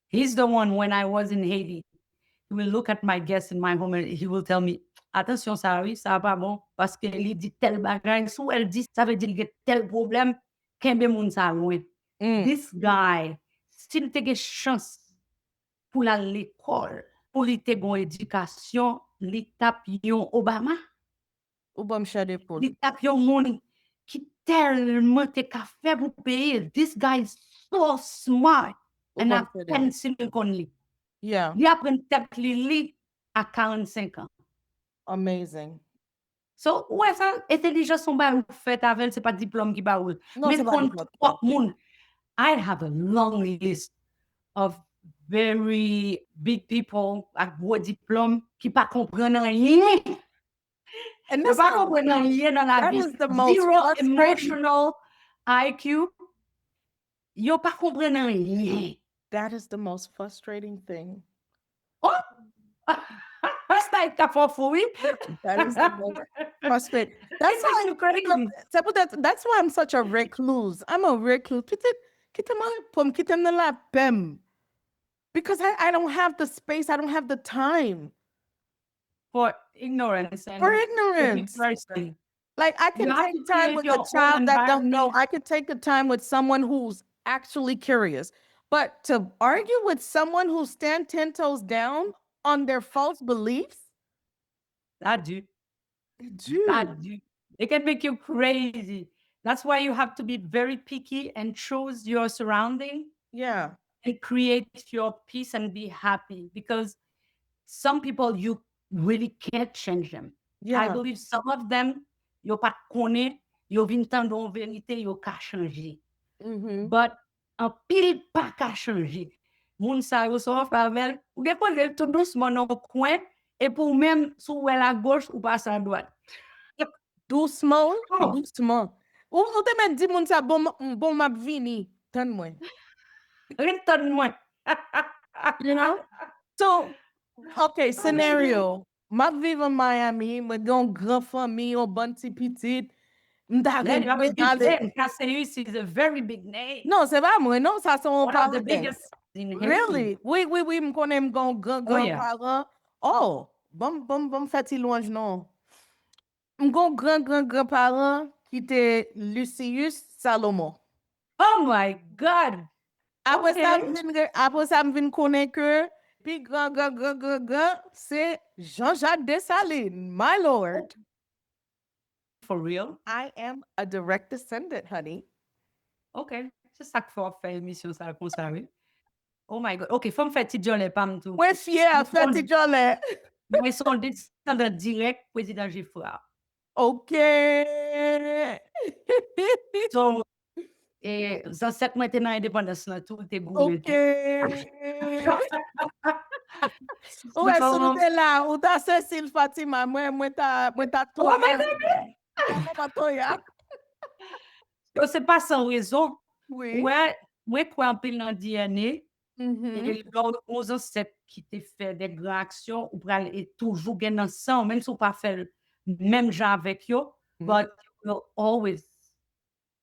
He's the one when I was in Haiti. He will look at my guests in my home and he will tell me, attention, ça oui, ça va pas bon, parce qu'elle dit tel bagage. So elle dit, ça veut dire qu'il y a tel problème, kembe moun sa loin. This guy, s'il te gen chance pour la l'école, pour li te gon éducation, li tap yon Obama, Ou bom chade pou. li tap yon moun qui tellement te ka fait pour payer. This guy is so smart. Ou And bom a chade. pencil kon li. Yeah, Li apren tep li à 45 ans. amazing. So, ouais, ça, intelligence, son ba ou fait avec, c'est pas diplôme qui ba ou. Non, Mais c'est pas kon diplôme. trop moun, I have a long list of very big people avec gros diplôme qui pas comprennent rien. And Ils that's pas not- comprennent rien dans la that vie. is the most Zero frustrating- emotional IQ. Yo pas comprennent rien. that is the most frustrating thing. Oh! C'est pas fou, oui. That is the most frustrating. That's It's why actually crazy. that's why I'm such a recluse. I'm a recluse. Kitem na la pem. Because I don't have the space, I don't have the time For ignorance and for to be ignorance. person. Like I can You have take to time create with your a own child that don't know. environment. I could take the time with someone who's actually curious. But to argue with someone who stand 10 toes down on their false beliefs, That do. dude. That do. It can make you crazy. That's why you have to be very picky and choose your surrounding Yeah. and create your peace and be happy. Because some people you really can't change them. I Yeah. believe some of them, yo pas connaît, yo vin tan don vérité, yo ka changer. Mm-hmm. But un pile pas ka changer. Moun sa yo so favel, ou gen pou le tout doucement dans le coin, et pour même sou à gauche ou pas à droite. Doucement, Oh. doucement. Ou te men di moun sa bon map vini. Tan mwen. Rinton moins. You know? So, okay, scenario. Map vive en Miami, mwen gen gran fami, yon bon ti pitit. Mda Then you have a gen big ale. name. Castellus is a very big name. Non, se pa mwen, non, sa son One of the parents. biggest in Haiti. Really? Oui, m konen m gon Oh, yeah. parents. Oh, bon feti louange non. M gon gran parents ki te Lucius Salomon. Oh my God. Apre sa Okay. m vin konen ke, pi gran, se Jean-Jacques Dessalines, my lord. For real? I am a direct descendant, honey. OK. C'est ça qu'il faut faire émission ça comme ça, oui. Oh my God. OK, faut me faire petit Jolet, pas me tout. Mwen fier, feti jolè. Mais son descendant direct, président Gifra. Ok. So, et ancêtres moi étaient dans l'indépendance là, tout était gourmet. Ok. Ou est sou nou te la, ou ta Cécile Fatima, mwen ta Oh my toya. God. Mwen ta toya. So, c'est pas sans raison. Oui. Ouais, moi quoi en pile dans DNA. Mhm. Et nos ancêtres qui te fait des grandes actions, ou pral et toujours gain ensemble, même si on pas fait le même genre avec eux, but you will always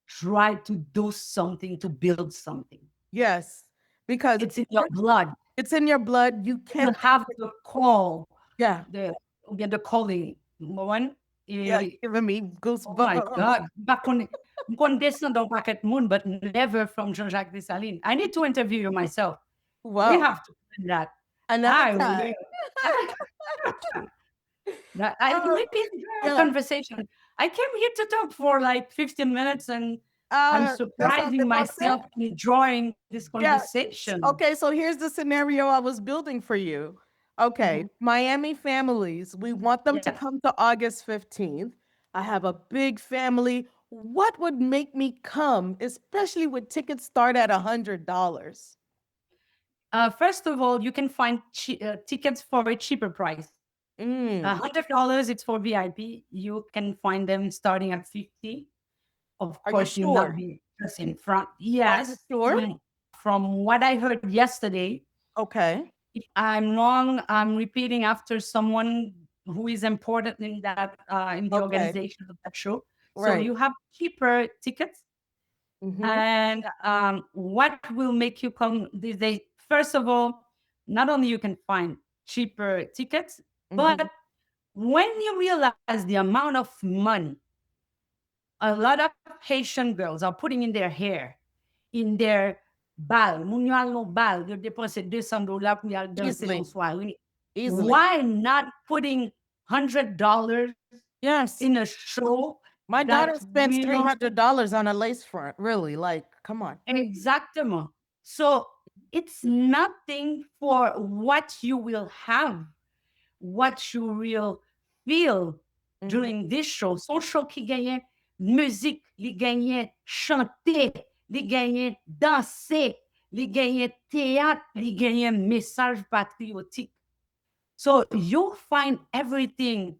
try to do something to build something. Yes. Because It's in your blood. it's in your blood. You You can't. have to call Yeah. the calling. One. Yeah. Giving me goosebumps. Oh my God. Back on descend dans paquet moon, but never from Jean-Jacques Dessalines. I need to interview you myself. Wow. We have to do that. Another time. Maybe Yeah. conversation. I came here to talk for like 15 minutes and I'm Ça s'en surprising s'est passé? myself enjoying this Yeah. conversation. Okay, so here's the scenario I was building for you. Okay, Miami families, we want them to Yeah. come to August 15th. I have a big family. What would make me come, especially with tickets start at $100? First of all, you can find tickets for a cheaper price. Mm. $100 it's for VIP. You can find them starting at 50. Of Are you course, you'll not sure? be just in front. Are you Yes. sure? From what I heard yesterday, Okay. if I'm wrong, I'm repeating after someone who is important in the Okay. organization of that show. So Right. you have cheaper tickets. Mm-hmm. And what will make you come these days? First of all, not only you can find cheaper tickets, but when you realize the amount of money a lot of Haitian girls are putting in their hair, in their bal, moun yo al nou bal, yo depense $200 pour y danser Easily. dans soirée. Easily. Why not putting $100 Yes. in a show My daughter that spends will $300 on a lace front. Really, like, come on. exactement. So it's nothing for what you will have, what you will feel during this show. Son show qui gagne musique, li gagne chanter, li gagne danser, li gagne théâtre, li gagne message patriotique. So you'll find everything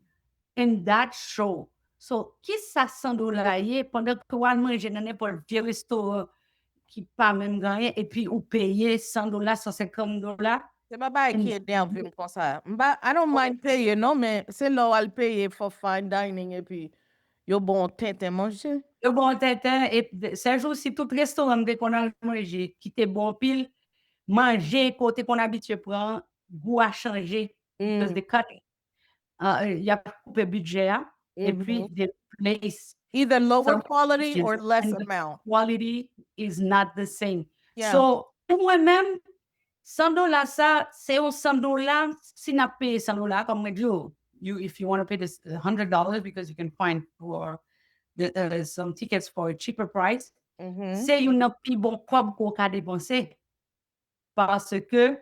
in that show. So, qui ça $100 ye pendant que vous mangez dans n'importe quel restaurant qui pas même gagné et puis vous payez $100, $150. C'est pas bail qui And est nerveux comme ça. I don't mind payer, non, mais c'est là où elle paye for fine dining et puis yo bon tête manger. le bon tintin, et ces jours-ci, tout restaurant dès qu'on a mangé, qui était bon pile, manger côté qu'on habitué prendre, goût a changé. Because they cut, il y a coupé budget, hein, et puis they place Either lower some quality or conditions, less and the amount. quality is not the same. Yeah. So, pour moi-même, $100, ça, c'est un $100, si n'a payé $100, comme moi, if you want to pay this $100 because you can find for some tickets for a cheaper price, c'est une plus bon quoi qu'on a dépensé. Parce que,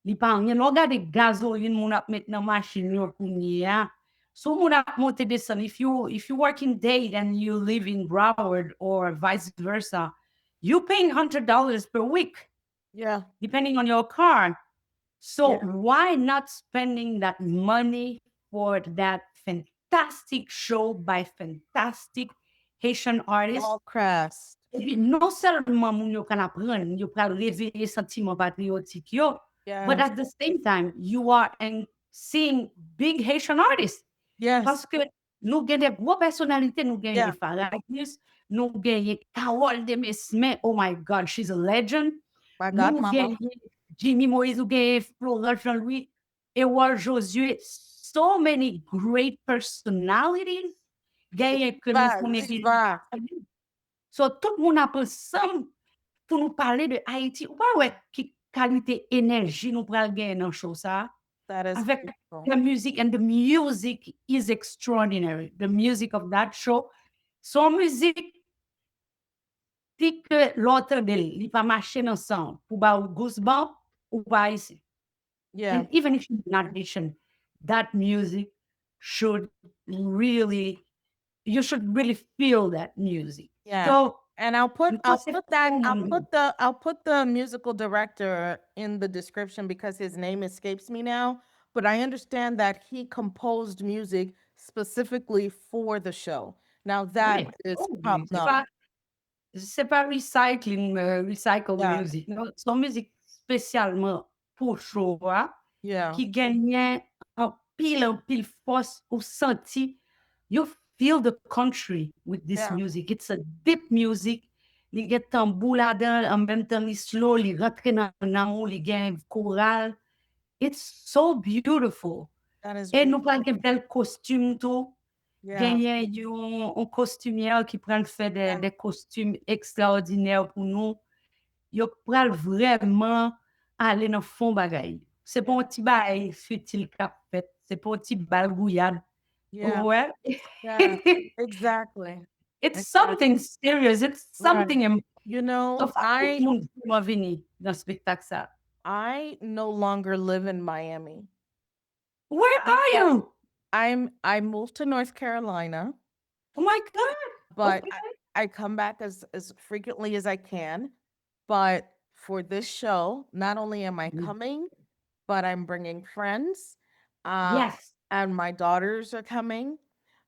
li pa rien, l'on regarde gasoline, moun ap met nan machine yo kounye ya. So moun ap monte desan. If you work in Dade and you live in Broward or vice versa, you paying $100 per week, Yeah. depending on your car. So why not spending that money for that fantastic show by fantastic Haitian artists? All crafts. Et puis, non seulement moun yo kan apren, yo pral réveiller sentiment patriotique yo, but at the same time, you are seeing big Haitian artists. Yes. Parce que nous gen des gros personnalités, nous gen Yeah. Faragis, nous gen Carole de Mesme, oh my God, she's a legend. My Nous godmama. gen Jimmy Moïse, nous gen Florent Jean-Louis, Ewal Josué, so many great personalities. Gen que nous connaissons. So, tout le monde a ensemble pour nous parler de Haïti. Ou pas, ouais, qui qualité énergie nous pral gagner dans show ça. That is Avec beautiful. the music, and the music is extraordinary. The music of that show. Son musique, si que l'autre de il pas marcher ensemble pour ba ou goosebump ou pas ici. Yeah. And even if you're not Haitian, that music should really, you should really feel that music. Yeah. So, And I'll put that. I'll put the musical director in the description because his name escapes me now, but I understand that he composed music specifically for the show. Now that is top notch. C'est pas recycling, recycled Yeah. music. Non, son musique spécialement pour show, hein, Yeah. qui gagnait en pile force au senti. You feel the country with this Yeah. music. It's a deep music. Li gen tambou la dan, en même temps li slow, li rentre nan nan, li gen choral. It's so beautiful. That is Et nous prenons bel costume tout. yeah. Gagner un costumière qui prend fait des costumes extraordinaires pour nous. Yo pral vraiment aller dans fond bagay. C'est pas un petit bagay futile qu'a fait, c'est pas un petit balgouillade. Yeah. Well, Yeah. Exactly. it's Exactly. something serious. It's Right. something You know, so far, tout le monde m'a venu dans ce spectacle ça. I no longer live in Miami. Where are you? I moved to North Carolina, Oh my God. but Okay. I come back as frequently as I can. But for this show, not only am I coming, but I'm bringing friends. Uh, Yes. and my daughters are coming.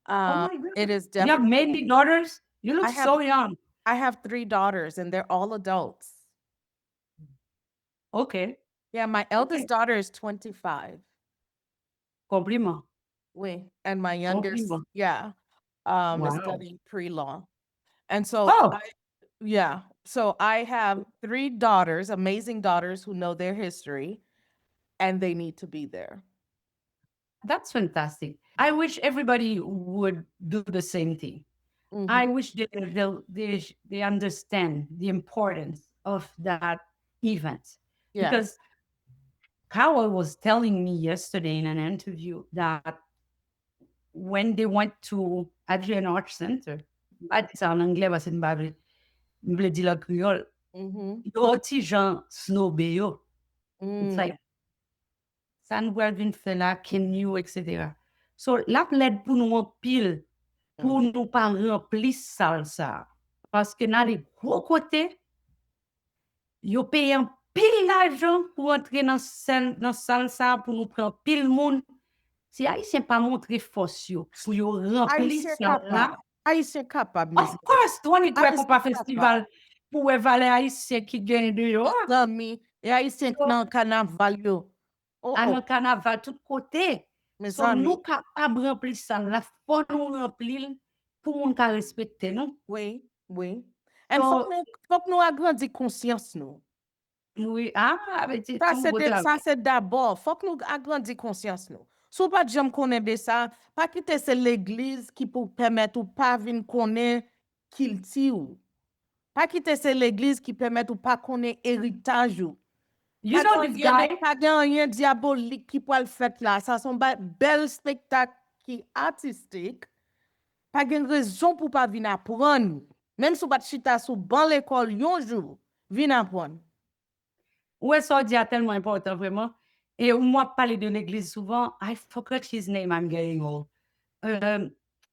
Oh Uh, my God. it is You have definitely many daughters? You look I have so young. I have 3 daughters and they're all adults. Okay. Yeah, my eldest Okay. daughter is 25. Compliment. We and my youngest, Compliment. yeah, is Wow. studying pre-law. And so Oh, yeah, so I have 3 daughters, amazing daughters who know their history and they need to be there. that's fantastic. I wish everybody would do the same thing. I Mhm. wish they understand the importance of that event because Yes. Carol was telling me yesterday in an interview that when they went to Adrian Arts Center, ba di sa en anglais parce que m'ble di la Creole, Mhm. yo ti jan snobé yo. It's Mm. like, sa nou wèl vin fè la, ken you, etc. So, la plèd pou nou an pil, pou Mm. nou pa rempli sal sa. Paske nan de gros kote, yo paye an pil l'ajan pou entre nan sal sa, pou nou pran pil moun. Si Haitien pa montre fos yo, pou yo rempli Haïtien sal la, capable. Haïtien capable, of Miss. course, tou an it wè pou pa Haïtien capable. festival, pou wè vale Haitien ki gen de yo, Zami, et Haïtien yo nan carnaval yo. Oh an oh, an kanaval tout kote. mes So nou amis. kapab rempli sal la, fò nou rempli pou moun ka respekte nou. Oui, oui. And So, faut que nous agrandi conscience nous. oui, avec tout beau Ça travail. c'est d'abord, faut que nous agrandi conscience nous. Sou pas jam connaît de ça, pas quitter c'est l'église qui pour permettre ou pas vinn connaît qu'il ti ou. Pas quitter c'est l'église qui permet ou pas connaît héritage ou. You know this guy? Pas gen rien diabolique qui peut le faire là. Ça sont bel spectacle qui artistique. Pas gen raison pour pas venir apprendre. Même si vous pas chita sous ban l'école yon jour, venir apprendre. Ouais, ça dit tellement important, vraiment. Et moi, parler de l'église souvent, I forgot his name, I'm getting old. Euh,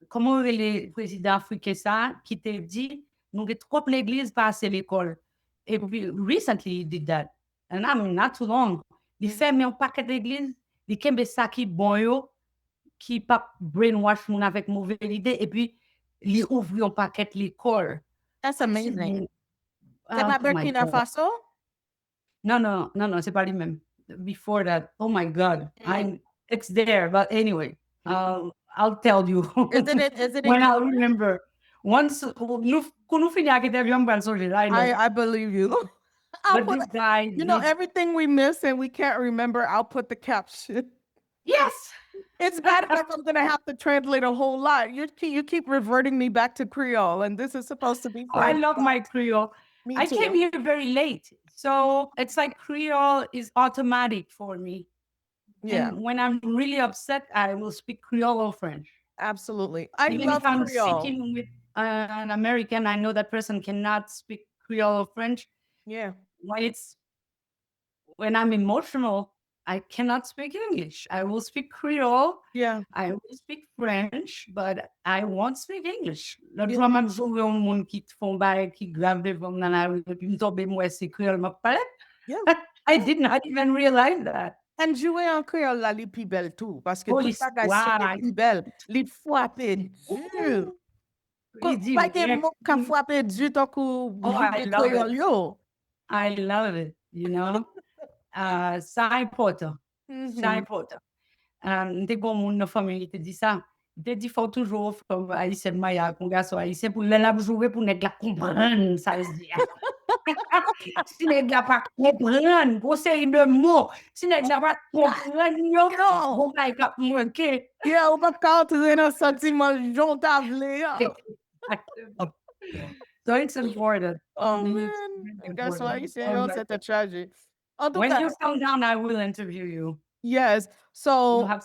comment le président africain ça, qui te dit, nous avons trop l'église, pas assez l'école. Et puis, recently he did that. And I mean, not too long. Il fait mais un paquet d'église, il kembe ça qui bon yo, qui pas brainwash moun avec mauvaise idée, et puis, il ouvre un paquet l'école. That's amazing. C'est Oh pas my Burkina God. Faso? No, c'est pas lui-même. Before that, oh my God, it's there. But anyway, I'll tell you Is it when in I remember. Once, quand nous finissons avec l'interview, on va le changer, I know. I believe you. I'll But put, this guy, you know, everything we miss and we can't remember, I'll put the caption. yes, It's bad if I'm gonna have to translate a whole lot. You keep reverting me back to Creole, and this is supposed to be oh, I French. love my Creole. Me I came too. here very late, so it's like Creole is automatic for me. Yeah, And when I'm really upset, I will speak Creole or French. absolutely. I Even love if I'm Creole. sitting with an American, I know that person cannot speak Creole or French. Yeah, When it's when I'm emotional, I cannot speak English. I will speak Creole. yeah. I will speak French, but I won't speak English. L'autre Yeah. jour, même joué un monde qui te font bail, qui grave devant dans la rue, puis me tombe moi c'est Creole m'a parlé. Yeah. I did not even realize that. And jouer en créole là, li pi belle tout, parce que Oh, tout bagay sonne l'histoire. pi belle, li frappe dur. Il dit Pas gen rien. moun ka frappe dur tant que Oh, I li love it. créole yo. I love it, you know. Ça important. Ça Mhm. important. Dès que mon dans famille te dit ça, te dit faut toujours comme haïtien maya qu'on garçon haïtien pour la jouer pour nèg la comprendre ça se dit. Si nèg la pas comprendre, gros série de mots, si nèg la pas comprendre yo, on va cap manquer. Yeah, ou pa ka entre nan sentiment jont avle ya. So it's important. Oh It's man, really garçon important. haïtien yo, c'est un tragique. En tout When cas, you come down, I will interview you. yes. You So have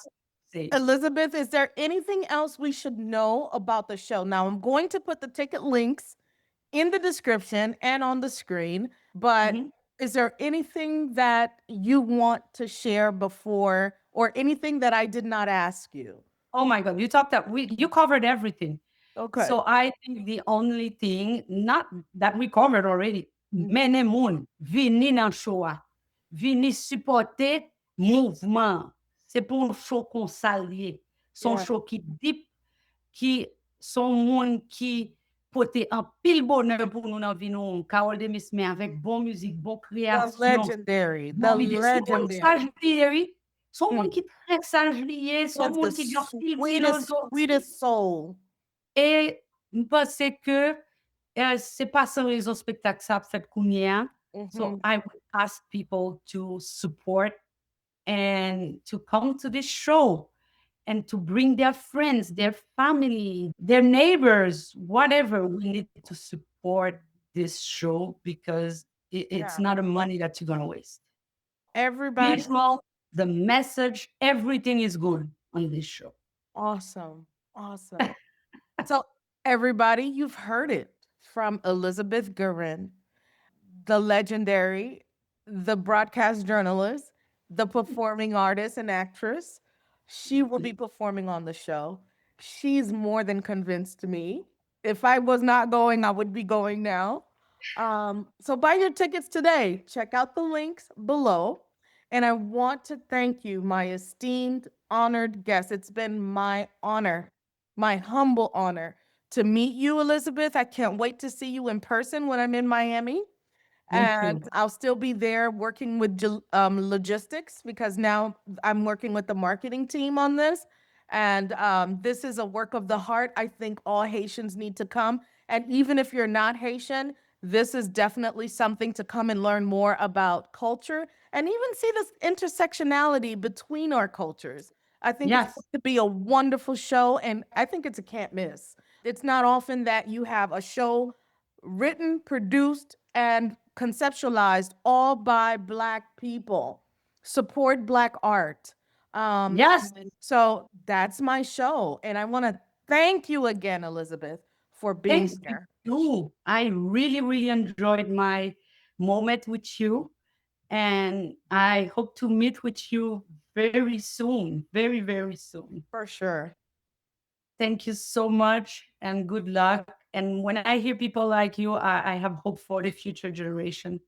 say. Elizabeth, is there anything else we should know about the show? Now, I'm going to put the ticket links in the description and on the screen, but Mhm. is there anything that you want to share before or anything that I did not ask you? Oh my God, you covered everything. Okay. So I think the only thing, not that we covered already, mene moun, vini nan show a. Vini supporter mouvement. C'est pour un show qu'on salye. Son Yeah. show qui deep, qui son moun qui pote un pile bonheur pour nous dans vie nous. Carole Demis mais avec bon musique, bon The création, legendary, the bon idée. Son moun legendary. sage lié, oui. Son Mm. moun qui très sage lié, He son has the moun qui got pile sweetest, philosophie. sweetest soul. Et parce que c'est pas sans raison spectacle ça fait kounya. So Mhm. I would ask people to support and to come to this show and to bring their friends, their family, their neighbors, whatever. We need to support this show because it's Yeah. not a money that you're gonna waste. Everybody, Visual, the message, everything is good on this show. awesome. Awesome. So, everybody, you've heard it from Elizabeth Guerin, the legendary, the broadcast journalist, the performing artist and actress. She will be performing on the show. She's more than convinced me. If I was not going, I would be going now. So buy your tickets today. Check out the links below. And I want to thank you, my esteemed, honored guest. It's been my honor, my humble honor to meet you, Elizabeth. I can't wait to see you in person when I'm in Miami. Thank And you. I'll still be there working with logistics because now I'm working with the marketing team on this. And this is a work of the heart. I think all Haitians need to come. And even if you're not Haitian, this is definitely something to come and learn more about culture and even see this intersectionality between our cultures. I think it's Yes. going to be a wonderful show, and I think it's a can't miss. It's not often that you have a show written, produced, and conceptualized all by Black people. Support Black art. Yes. So that's my show. And I want to thank you again, Elizabeth, for being Thanks to here. you. I really, really enjoyed my moment with you. And I hope to meet with you very soon, very, very soon. For sure. Thank you so much and good luck. And when I hear people like you, I have hope for the future generation.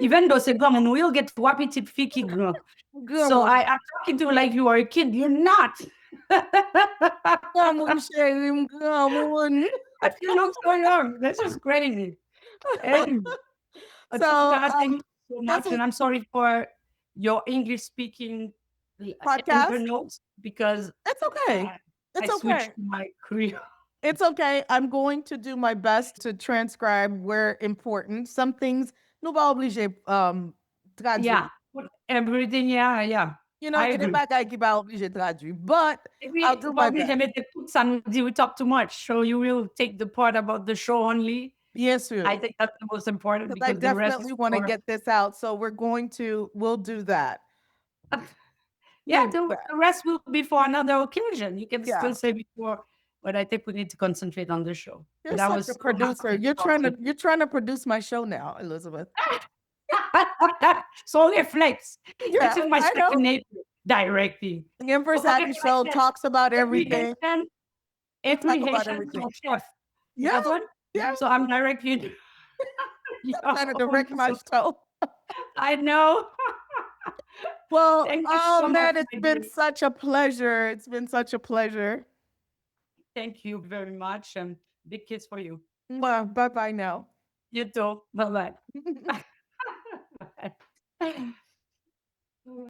Even though c'est comme we'll get wapi tip fiki grand. Good So one. I'm talking to you like you are a kid. You're not. Come on, Shay. Come on. But you look so young. This is crazy. Hey. So, Thank you so that's much. a And I'm sorry for your English speaking podcast. internotes because It's okay. I It's switched okay. to my Creole. It's okay. I'm going to do my best to transcribe where important. Some things, nous pas obligé traduire. Yeah, put everything. Yeah, yeah. You know, I il y a des agree. bagages qui pas obligé traduire, but Et I'll puis, do pas my obligé best. mettre tout ça nous dit we talk too much. So you will take the part about the show only. Bien sûr. I think that's the most important Because I because the rest is definitely want to for get this out. So we'll do that. yeah, We'll do that. the rest will be for another occasion. You can Yeah. still say before, but I think we need to concentrate on the show. You're But I such was a so producer. happy You're to talk trying to produce my show now, Elizabeth. so reflex. Yeah, This is my I know. second nature, directing. The Empress Okay, Abby show like talks about every everything. Haitian, We every talk about Haitian everything. is chef. Yeah, That's what? yeah. So I'm directing. I'm trying to direct my So show. I know. Well, Thank you oh so man, much, it's my been dear. such a pleasure. It's been such a pleasure. Thank you very much. And big kiss for you. Bye bye now. You too. Bye bye.